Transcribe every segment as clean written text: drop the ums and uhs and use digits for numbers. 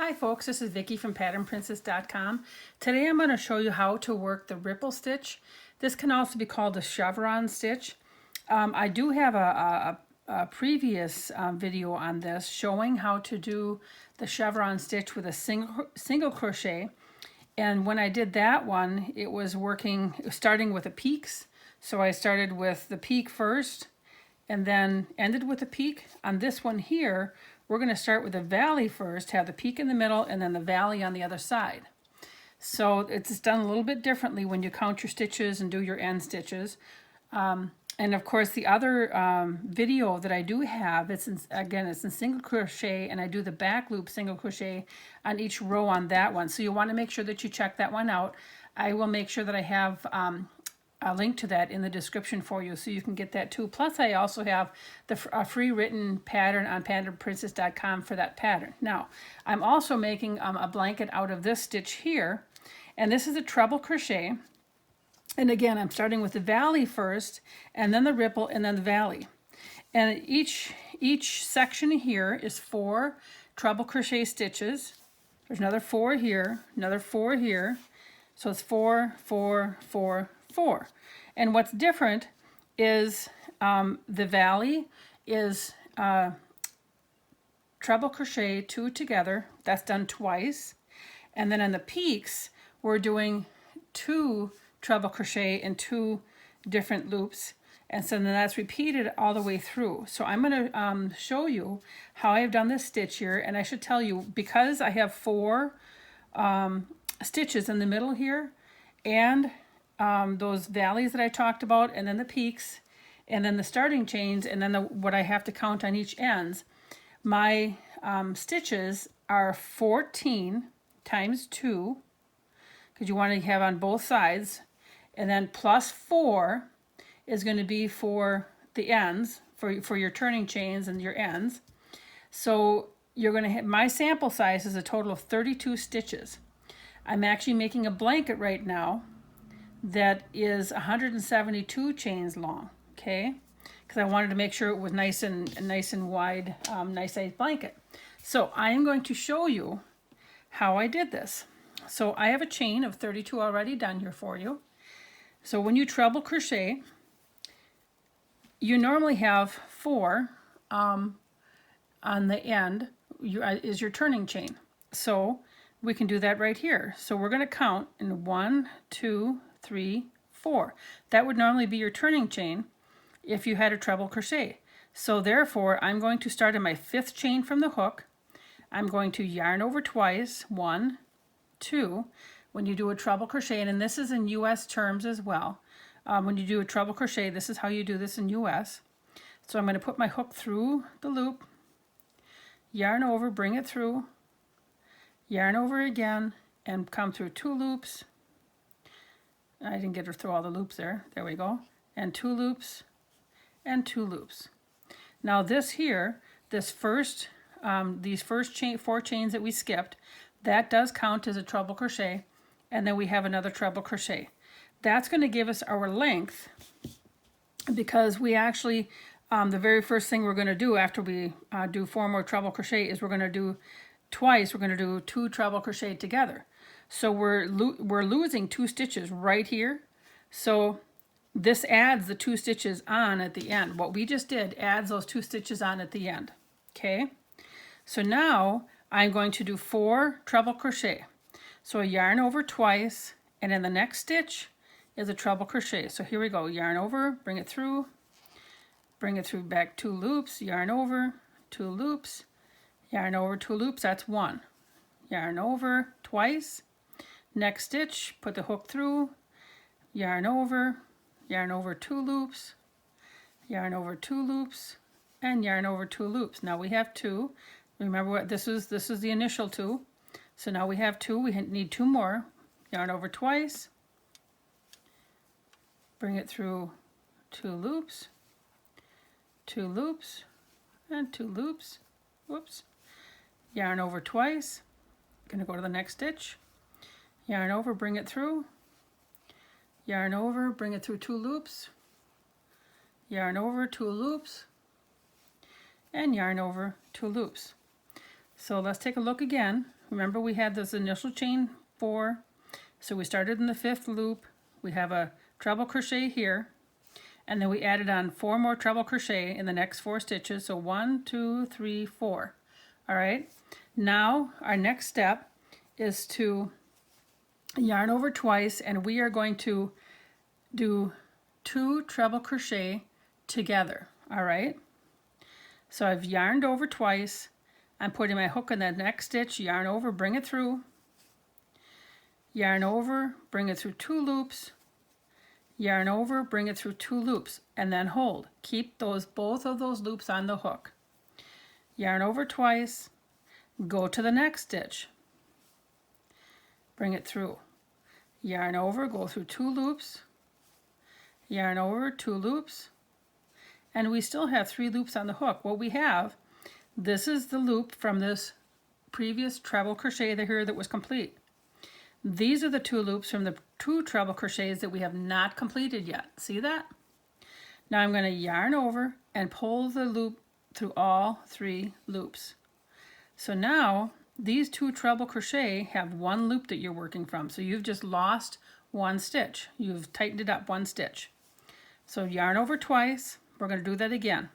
Hi folks, this is Vicki from patternprincess.com. Today I'm going to show you how to work the ripple stitch. This can also be called a chevron stitch. I do have a previous video on this showing how to do the chevron stitch with a single crochet. And when I did that one, it was starting with the peaks. So I started with the peak first and then ended with the peak. On this one here, we're going to start with the valley first, have the peak in the middle, and then the valley on the other side. So it's done a little bit differently when you count your stitches and do your end stitches. And of course, the other video that I do have, it's in single crochet, and I do the back loop single crochet on each row on that one. So you want to make sure that you check that one out. I will make sure that I have a link to that in the description for you so you can get that too. Plus I also have a free written pattern on patternprincess.com for that pattern. Now I'm also making a blanket out of this stitch here, and this is a treble crochet. And again, I'm starting with the valley first, and then the ripple, and then the valley. And each section here is 4 treble crochet stitches. There's another 4 here, another 4 here. So it's 4, 4, 4, 4. And what's different is the valley is treble crochet 2 together. That's done twice. And then on the peaks, we're doing 2 treble crochet in 2 different loops. And so then that's repeated all the way through. So I'm going to show you how I've done this stitch here. And I should tell you, because I have 4 stitches in the middle here, and those valleys that I talked about, and then the peaks, and then the starting chains, and then what I have to count on each ends, my stitches are 14 times 2, because you want to have on both sides, and then plus 4 is going to be for the ends, for your turning chains and your ends. So you're going to have, my sample size is a total of 32 stitches. I'm actually making a blanket right now that is 172 chains long, okay? Because I wanted to make sure it was nice and wide, nice size blanket. So I am going to show you how I did this. So I have a chain of 32 already done here for you. So when you treble crochet, you normally have 4 on the end is your turning chain. So we can do that right here. So we're going to count in 1, 2, 3, 4. That would normally be your turning chain if you had a treble crochet. So therefore, I'm going to start in my 5th chain from the hook. I'm going to yarn over twice, 1, 2. When you do a treble crochet, and this is in US terms as well, when you do a treble crochet, this is how you do this in US. So I'm going to put my hook through the loop, yarn over, bring it through, yarn over again, and come through 2 loops. I didn't get her through all the loops there. There we go. And 2 loops, and 2 loops. Now this here, these first 4 chains that we skipped, that does count as a treble crochet, and then we have another treble crochet. That's going to give us our length, because we actually, the very first thing we're going to do after we do 4 more treble crochet is we're going to do twice, we're going to do 2 treble crochet together. So we're losing 2 stitches right here. So this adds the 2 stitches on at the end. What we just did adds those 2 stitches on at the end. Okay? So now I'm going to do 4 treble crochet. So I yarn over twice, and in the next stitch is a treble crochet. So here we go. Yarn over, bring it through back 2 loops, yarn over, 2 loops, yarn over, 2 loops, that's 1. Yarn over twice, next stitch, put the hook through, yarn over 2 loops, yarn over 2 loops, and yarn over 2 loops. Now we have 2. Remember what this is the initial 2. So now we have 2, we need 2 more. Yarn over twice, bring it through 2 loops, 2 loops, and 2 loops. Whoops. Yarn over twice, gonna go to the next stitch, yarn over, bring it through, yarn over, bring it through 2 loops, yarn over 2 loops, and yarn over 2 loops. So let's take a look again. remember we had this initial chain 4, so we started in the 5th loop. We have a treble crochet here, and then we added on 4 more treble crochet in the next 4 stitches. So 1, 2, 3, 4. All right, now our next step is to yarn over twice, and we are going to do 2 treble crochet together. All right, so I've yarned over twice. I'm putting my hook in that next stitch, yarn over, bring it through, yarn over, bring it through 2 loops, yarn over, bring it through 2 loops, and then hold. Keep both of those loops on the hook. Yarn over twice, go to the next stitch, bring it through, yarn over, go through 2 loops, yarn over, 2 loops, and we still have 3 loops on the hook. What we have, this is the loop from this previous treble crochet here that was complete. These are the 2 loops from the 2 treble crochets that we have not completed yet. See that? Now I'm going to yarn over and pull the loop through all 3 loops. So now these 2 treble crochet have 1 loop that you're working from. So you've just lost 1 stitch. You've tightened it up 1 stitch. So yarn over twice. We're going to do that again.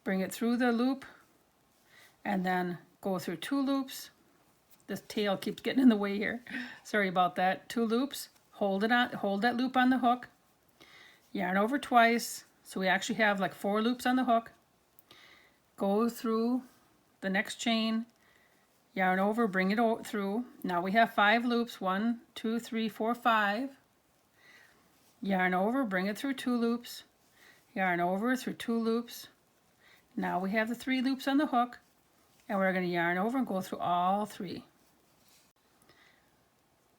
Bring it through the loop and then go through 2 loops. This tail keeps getting in the way here. Sorry about that. 2 loops. Hold it on. Hold that loop on the hook. Yarn over twice. So we actually have like 4 loops on the hook. Go through the next chain. Yarn over. Bring it through. Now we have 5 loops. 1, 2, 3, 4, 5. Yarn over. Bring it through 2 loops. Yarn over through 2 loops. Now we have the 3 loops on the hook, and we're going to yarn over and go through all 3.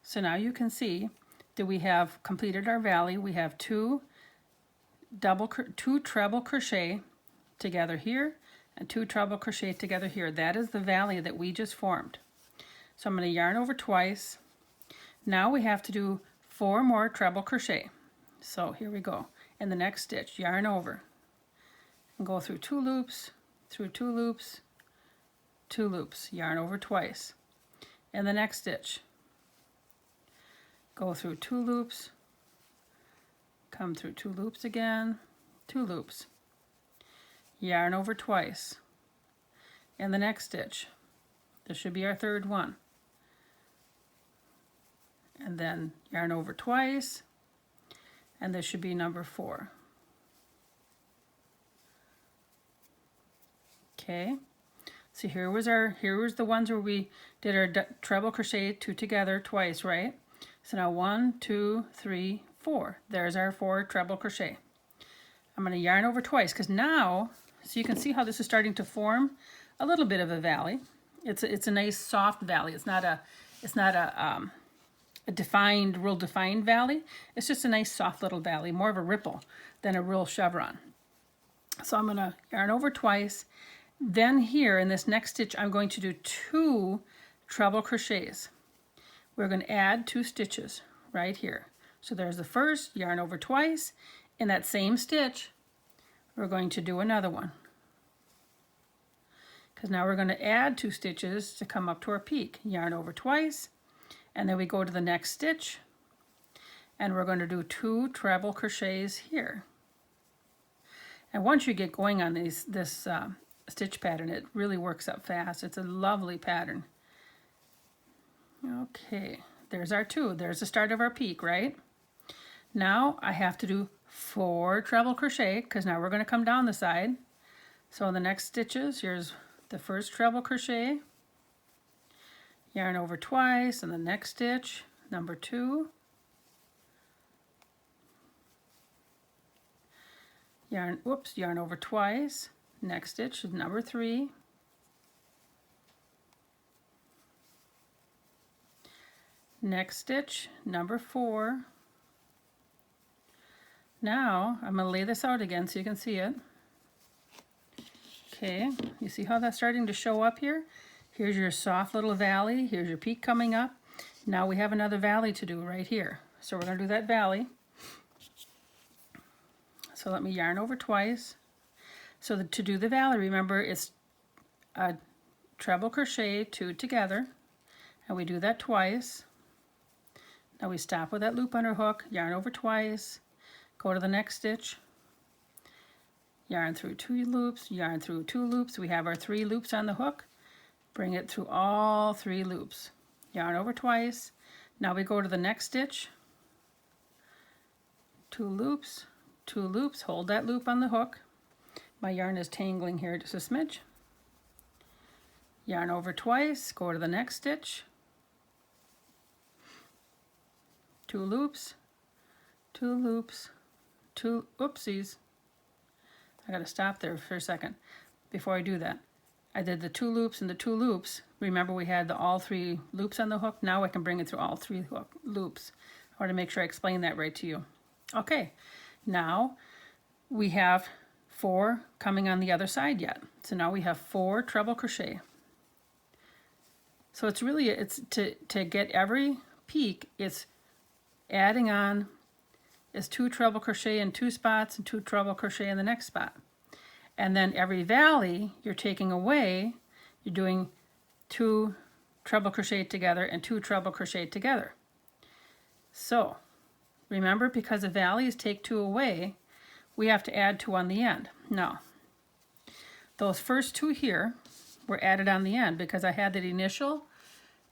So now you can see that we have completed our valley. We have 2 treble crochet together here and 2 treble crochet together here. That is the valley that we just formed. So I'm going to yarn over twice. Now we have to do 4 more treble crochet. So here we go. In the next stitch, yarn over and go through 2 loops, through 2 loops, 2 loops, yarn over twice. In the next stitch, go through 2 loops, come through 2 loops again, 2 loops, yarn over twice. In the next stitch, this should be our 3rd one, and then yarn over twice, and this should be number 4. Okay, so here was the ones where we did our treble crochet 2 together twice, right? So now 1, 2, 3, 4. There's our 4 treble crochet. I'm going to yarn over twice because now, so you can see how this is starting to form a little bit of a valley. It's a nice soft valley. It's not a real defined valley. It's just a nice soft little valley, more of a ripple than a real chevron. So I'm going to yarn over twice. Then here in this next stitch, I'm going to do 2 treble crochets. We're going to add 2 stitches right here. So there's the first, yarn over twice. In that same stitch, we're going to do another one. Because now we're going to add 2 stitches to come up to our peak. Yarn over twice, and then we go to the next stitch, and we're going to do 2 treble crochets here. And once you get going on this stitch pattern, it really works up fast. It's a lovely pattern. Okay, there's our 2. There's the start of our peak, right? Now I have to do 4 treble crochet because now we're going to come down the side. So in the next stitches, here's the first treble crochet, yarn over twice, and the next stitch, number 2, yarn over twice, next stitch is number 3, next stitch, number 4. Now I'm going to lay this out again so you can see it. Okay, you see how that's starting to show up here? Here's your soft little valley. Here's your peak coming up. Now we have another valley to do right here. So we're going to do that valley. So let me yarn over twice. So to do the valley, remember it's a treble crochet 2 together. Now we do that twice. Now we stop with that loop on our hook, yarn over twice, go to the next stitch, yarn through 2 loops, yarn through 2 loops. We have our 3 loops on the hook. Bring it through all 3 loops. Yarn over twice. Now we go to the next stitch, 2 loops, 2 loops, hold that loop on the hook. My yarn is tangling here just a smidge. Yarn over twice, go to the next stitch, 2 loops, 2 loops, 2, oopsies. I gotta stop there for a second before I do that. I did the 2 loops and the 2 loops. Remember we had all 3 loops on the hook. Now I can bring it through all 3 loops. I want to make sure I explain that right to you. Okay, now we have 4 coming on the other side yet. So now we have 4 treble crochet. So it's really, it's to get every peak, it's adding on is 2 treble crochet in 2 spots and 2 treble crochet in the next spot. And then every valley you're taking away, you're doing 2 treble crochet together and 2 treble crochet together. So remember, because the valleys take 2 away, we have to add 2 on the end. Now, those first 2 here were added on the end because I had that initial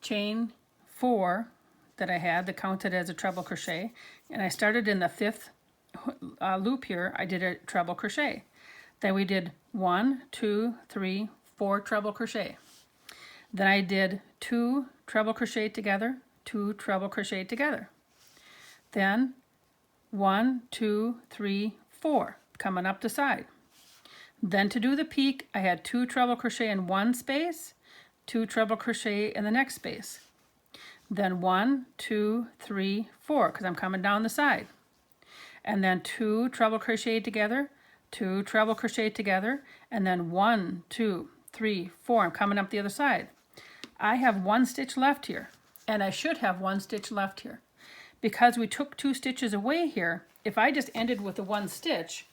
chain 4 that I had that counted as a treble crochet, and I started in the 5th loop here. I did a treble crochet. Then we did 1, 2, 3, 4 treble crochet. Then I did 2 treble crochet together, 2 treble crochet together. Then 1, 2, 3, 4 coming up the side. Then to do the peak, I had 2 treble crochet in one space, 2 treble crochet in the next space. Then 1, 2, 3, 4 because I'm coming down the side. And then 2 treble crochet together, 2 treble crochet together, and then 1, 2, 3, 4. I'm coming up the other side. I have 1 stitch left here, and I should have 1 stitch left here. Because we took 2 stitches away here, if I just ended with the 1 stitch,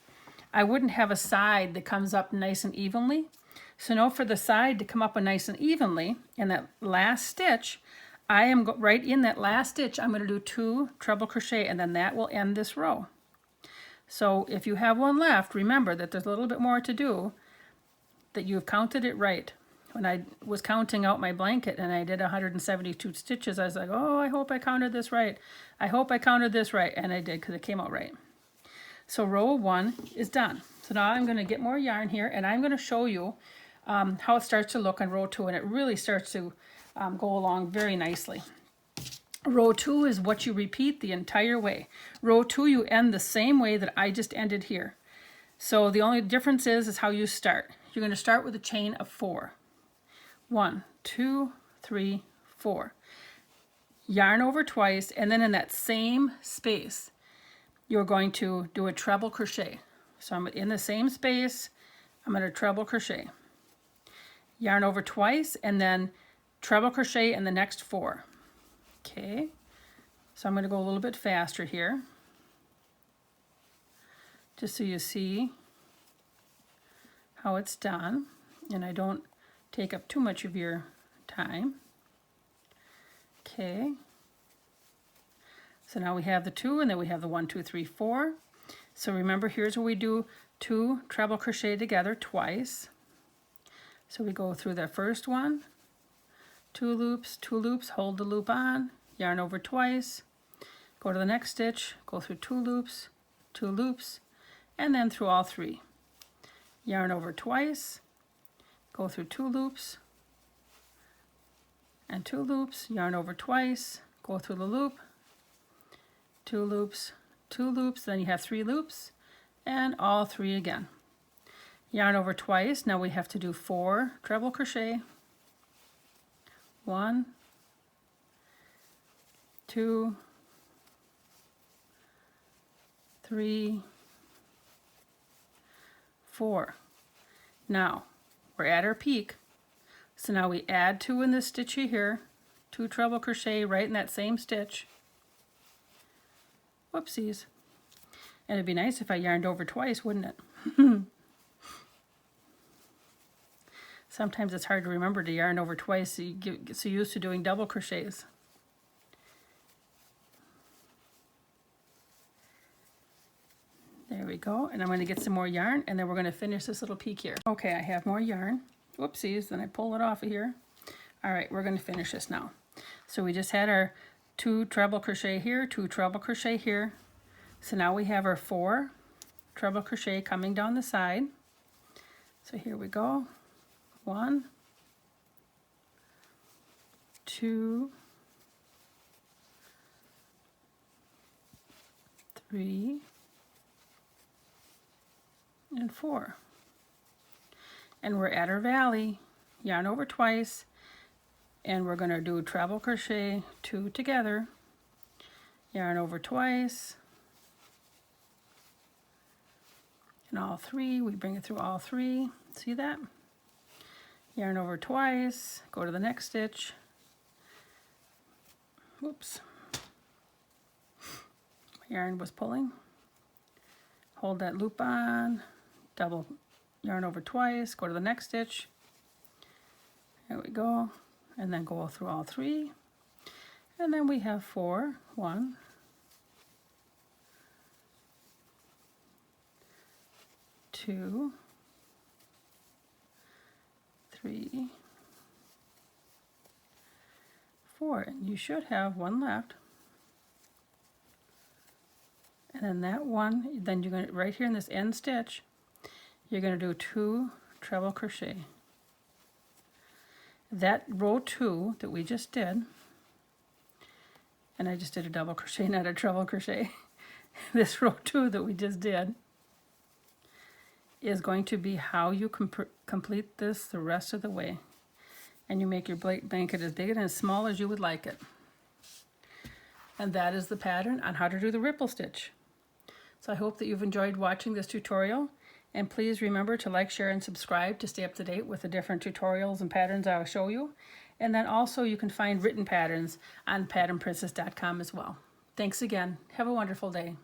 I wouldn't have a side that comes up nice and evenly. So now for the side to come up nice and evenly, in that last stitch, I am right in that last stitch, I'm going to do 2 treble crochet, and then that will end this row. So if you have 1 left, remember that there's a little bit more to do, that you've counted it right. When I was counting out my blanket and I did 172 stitches, I was like, oh, I hope I counted this right. I hope I counted this right, and I did because it came out right. So row 1 is done. So now I'm going to get more yarn here, and I'm going to show you how it starts to look on row 2, and it really starts to go along very nicely. Row 2 is what you repeat the entire way. Row 2 you end the same way that I just ended here. So the only difference is how you start. You're going to start with a chain of 4. 1, 2, 3, 4. Yarn over twice, and then in that same space you're going to do a treble crochet. So I'm in the same space, I'm going to treble crochet. Yarn over twice, and then treble crochet in the next 4. Okay, so I'm going to go a little bit faster here, just so you see how it's done, and I don't take up too much of your time. Okay, so now we have the 2, and then we have the 1, 2, 3, 4. So remember, here's where we do 2 treble crochet together twice. So we go through the first one, 2 loops, hold the loop on, yarn over twice, go to the next stitch, go through 2 loops, and then through all 3. Yarn over twice, go through 2 loops, and 2 loops, yarn over twice, go through the loop, 2 loops, 2 loops, then you have 3 loops, and all 3 again. Yarn over twice, now we have to do 4 treble crochet. 1, 2, 3, 4. Now we're at our peak, so now we add 2 in this stitch here, 2 treble crochet right in that same stitch. Whoopsies. And it'd be nice if I yarned over twice, wouldn't it? Sometimes it's hard to remember to yarn over twice, so you get so used to doing double crochets. There we go, and I'm going to get some more yarn, and then we're going to finish this little peak here. Okay, I have more yarn. Whoopsies, then I pull it off of here. All right, we're going to finish this now. So we just had our 2 treble crochet here, 2 treble crochet here. So now we have our 4 treble crochet coming down the side. So here we go. 1, 2, 3, and 4. And we're at our valley. Yarn over twice, and we're going to do treble crochet 2 together, yarn over twice, and all 3, we bring it through all 3, see that? Yarn over twice, go to the next stitch, whoops, my yarn was pulling, hold that loop on, double yarn over twice, go to the next stitch, there we go, and then go through all 3, and then we have 4, 1, 2, 3, 4, and you should have 1 left. And then that one, then you're going to, right here in this end stitch, you're going to do 2 treble crochet. That row 2 that we just did, and I just did a double crochet, not a treble crochet. This row 2 that we just did is going to be how you complete this the rest of the way. And you make your blanket as big and as small as you would like it. And that is the pattern on how to do the ripple stitch. So I hope that you've enjoyed watching this tutorial. And please remember to like, share, and subscribe to stay up to date with the different tutorials and patterns I'll show you. And then also you can find written patterns on patternprincess.com as well. Thanks again. Have a wonderful day.